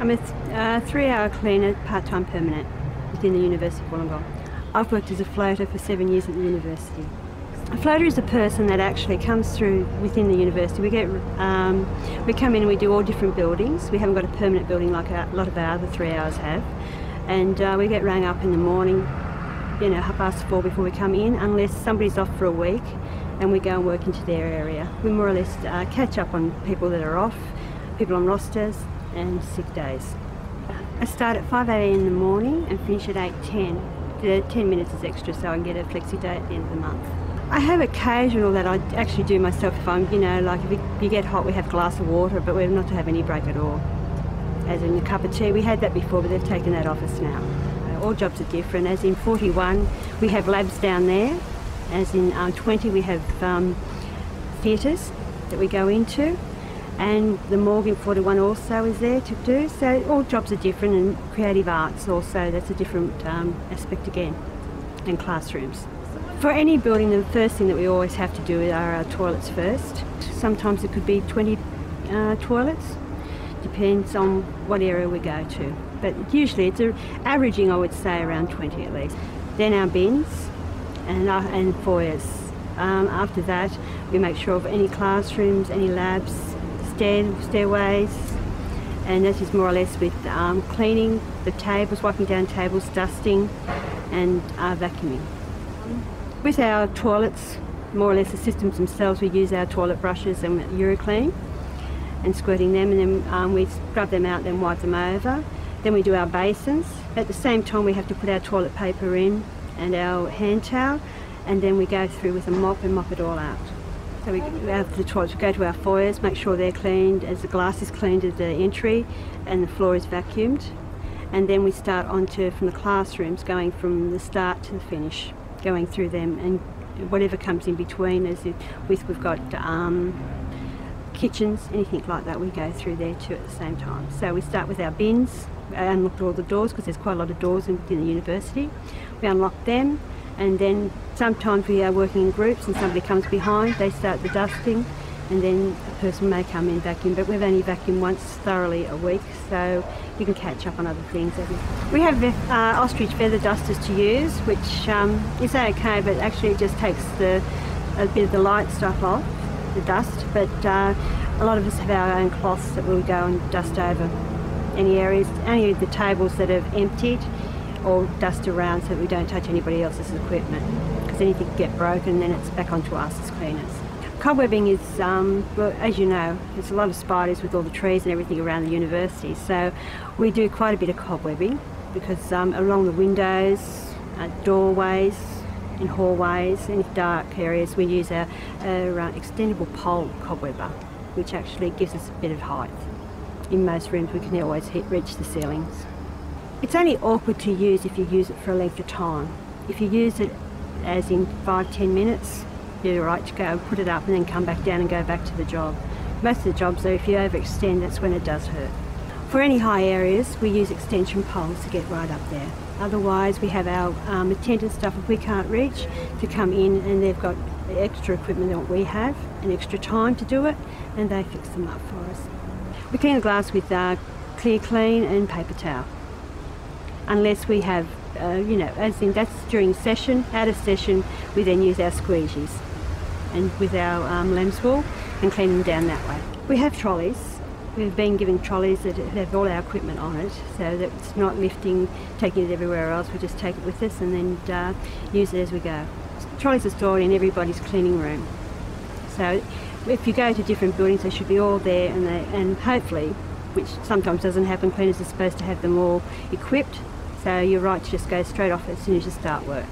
I'm a 3-hour cleaner, part-time permanent, within the University of Wollongong. I've worked as a floater for 7 years at the university. A floater is a person that actually comes through within the university. We come in and we do all different buildings. We haven't got a permanent building like a lot of our other 3 hours have. And we get rang up in the morning, 4:30 before we come in, unless somebody's off for a week, and we go and work into their area. We more or less catch up on people that are off, people on rosters, and sick days. I start at 5 a.m. in the morning and finish at 8:10. The 10 minutes is extra so I can get a flexi day at the end of the month. I have occasional that I actually do myself if I'm, like if you get hot we have a glass of water, but we're not to have any break at all. As in a cup of tea, we had that before but they've taken that off us now. All jobs are different. As in 41 we have labs down there. As in 20 we have theatres that we go into. And the morgue in 41 also is there to do, so all jobs are different, and creative arts also, that's a different aspect again, and classrooms. For any building, the first thing that we always have to do are our toilets first. Sometimes it could be 20 toilets, depends on what area we go to. But usually it's averaging, I would say, around 20 at least. Then our bins and foyers. After that, we make sure of any classrooms, any labs, stairways, and that is more or less with cleaning the tables, wiping down tables, dusting, and vacuuming. With our toilets, more or less the systems themselves, we use our toilet brushes and Euroclean and squirting them, and then we scrub them out, then wipe them over. Then we do our basins. At the same time we have to put our toilet paper in and our hand towel, and then we go through with a mop and mop it all out. So we have the toilets, we go to our foyers, make sure they're cleaned, as the glass is cleaned at the entry and the floor is vacuumed. And then we start from the classrooms, going from the start to the finish, going through them, and whatever comes in between, we've got kitchens, anything like that, we go through there too at the same time. So we start with our bins, unlock all the doors because there's quite a lot of doors in the university. We unlock them. And then sometimes we are working in groups and somebody comes behind, they start the dusting, and then a person may come in vacuum, but we've only vacuumed once thoroughly a week, so you can catch up on other things. We have ostrich feather dusters to use, which is okay, but actually it just takes a bit of the light stuff off, the dust, but a lot of us have our own cloths that we'll go and dust over any areas, only the tables that have emptied, or dust around so that we don't touch anybody else's equipment, because anything can get broken and then it's back onto us as cleaners. Cobwebbing is, well, as you know, there's a lot of spiders with all the trees and everything around the university, so we do quite a bit of cobwebbing because along the windows, doorways, in hallways, in dark areas, we use our extendable pole cobwebber, which actually gives us a bit of height. In most rooms we can always reach the ceilings. It's only awkward to use if you use it for a length of time. If you use it as in 5-10 minutes, you're right to go, put it up and then come back down and go back to the job. Most of the jobs though, if you overextend, that's when it does hurt. For any high areas, we use extension poles to get right up there. Otherwise, we have our attendant staff, if we can't reach, to come in, and they've got extra equipment than what we have, and extra time to do it, and they fix them up for us. We clean the glass with clear clean and paper towel. Unless we have, as in that's during session. Out of session, we then use our squeegees and with our Lambswool and clean them down that way. We have trolleys. We've been given trolleys that have all our equipment on it, so that it's not lifting, taking it everywhere else. We just take it with us and then use it as we go. Trolleys are stored in everybody's cleaning room. So if you go to different buildings, they should be all there, and hopefully, which sometimes doesn't happen, cleaners are supposed to have them all equipped. So you're right to just go straight off as soon as you start work.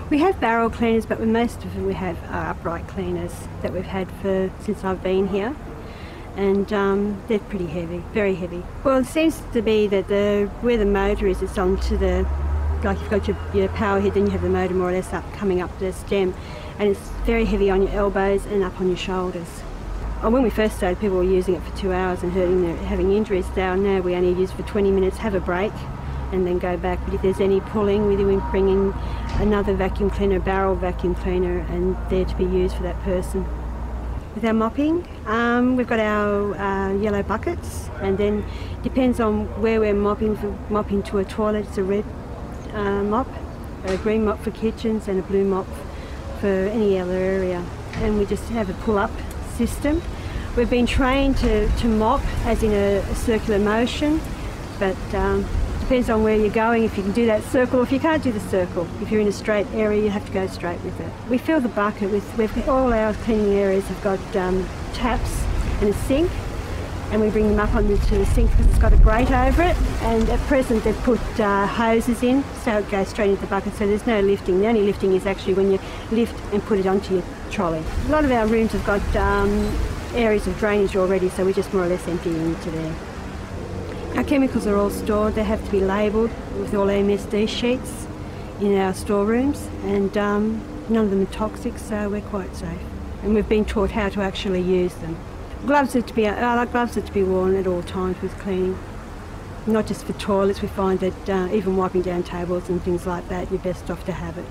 We have barrel cleaners, but most of them we have are upright cleaners that we've had since I've been here, and they're pretty heavy, very heavy. Well, it seems to be that where the motor is, it's onto like you've got your power head, then you have the motor more or less coming up the stem, and it's very heavy on your elbows and up on your shoulders. When we first started, people were using it for 2 hours and having injuries. Now we only use it for 20 minutes, have a break, and then go back. But if there's any pulling, we bring in another vacuum cleaner, barrel vacuum cleaner, and they're to be used for that person. with our mopping. We've got our yellow buckets, and then depends on where we're mopping. If we're mopping to a toilet, it's a red mop, a green mop for kitchens, and a blue mop for any other area. And we just have a pull-up system. We've been trained to mop as in a circular motion, but depends on where you're going, if you can do that circle, or if you can't do the circle. If you're in a straight area, you have to go straight with it. We fill the bucket with all our cleaning areas have got taps and a sink, and we bring them up onto the sink because it's got a grate over it, and at present they've put hoses in so it goes straight into the bucket, so there's no lifting. The only lifting is actually when you lift and put it onto your trolley. A lot of our rooms have got areas of drainage already, so we just more or less empty into there. Our chemicals are all stored. They have to be labelled with all MSD sheets in our storerooms, and none of them are toxic, so we're quite safe. And we've been taught how to actually use them. Gloves are to be worn at all times with cleaning. Not just for toilets, we find that even wiping down tables and things like that, you're best off to have it.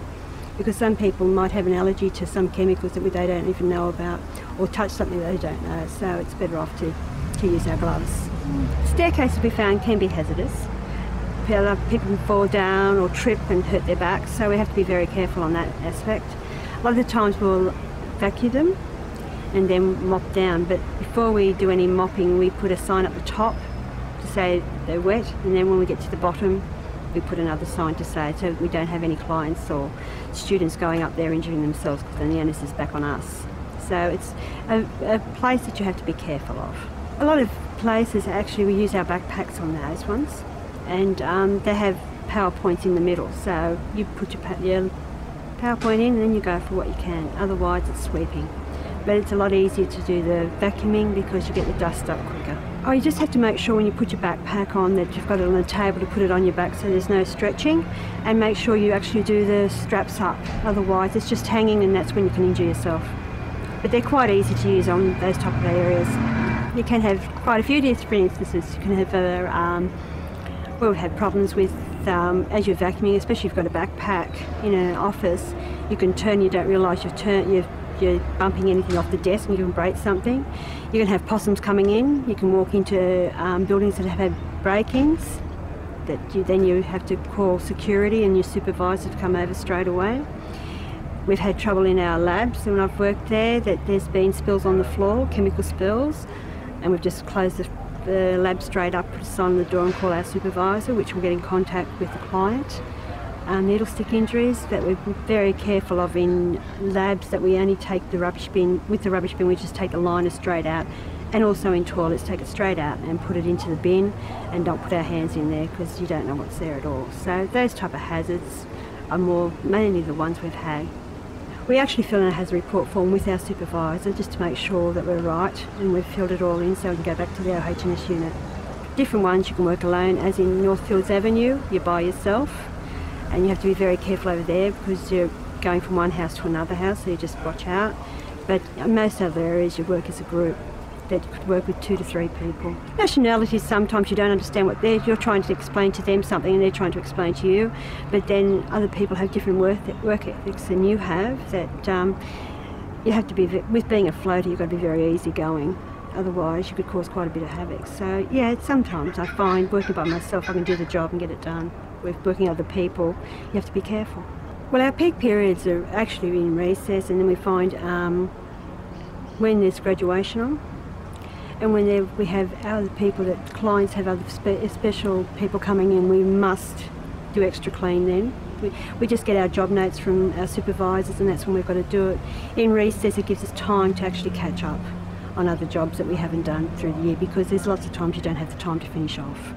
Because some people might have an allergy to some chemicals that they don't even know about, or touch something they don't know, so it's better off to use our gloves. Staircases we found can be hazardous. People can fall down or trip and hurt their backs, so we have to be very careful on that aspect. A lot of the times we'll vacuum them and then mop down, but before we do any mopping we put a sign up the top to say they're wet, and then when we get to the bottom we put another sign to say, so we don't have any clients or students going up there injuring themselves, because then the onus is back on us. So it's a place that you have to be careful of. A lot of places actually we use our backpacks on those ones, and they have PowerPoints in the middle, so you put your PowerPoint in and then you go for what you can, otherwise it's sweeping. But it's a lot easier to do the vacuuming because you get the dust up quicker. Oh, you just have to make sure when you put your backpack on that you've got it on the table to put it on your back so there's no stretching, and make sure you actually do the straps up, otherwise it's just hanging and that's when you can injure yourself. But they're quite easy to use on those type of areas. You can have quite a few different instances. You can have we've had problems with as you're vacuuming, especially if you've got a backpack in an office, you can turn, you don't realise you're bumping anything off the desk and you can break something. You can have possums coming in. You can walk into buildings that have had break-ins, that then you have to call security and your supervisor to come over straight away. We've had trouble in our labs when I've worked there, that there's been spills on the floor, chemical spills, and we've just closed the lab straight up, put a sign on the door and call our supervisor, which will get in contact with the client. Needle stick injuries that we're very careful of in labs, that we only take the rubbish bin. With the rubbish bin we just take the liner straight out, and also in toilets take it straight out and put it into the bin, and don't put our hands in there because you don't know what's there at all. So those type of hazards are mainly the ones we've had. We actually fill in a hazard report form with our supervisor just to make sure that we're right, and we've filled it all in so we can go back to the OH&S unit. Different ones you can work alone, as in Northfields Avenue, you're by yourself, and you have to be very careful over there because you're going from one house to another house, so you just watch out. But in most other areas you work as a group, that you could work with 2 to 3 people. Nationalities, sometimes you don't understand what you're trying to explain to them something and they're trying to explain to you, but then other people have different work ethics than you have, that you have to be, with being a floater you've got to be very easygoing, otherwise you could cause quite a bit of havoc. So yeah, sometimes I find working by myself I can do the job and get it done. With working with other people you have to be careful. Well, our peak periods are actually in recess, and then we find when there's graduation on, and when we have other people, that clients have other special people coming in, we must do extra clean then. We just get our job notes from our supervisors, and that's when we've got to do it. In recess it gives us time to actually catch up on other jobs that we haven't done through the year, because there's lots of times you don't have the time to finish off.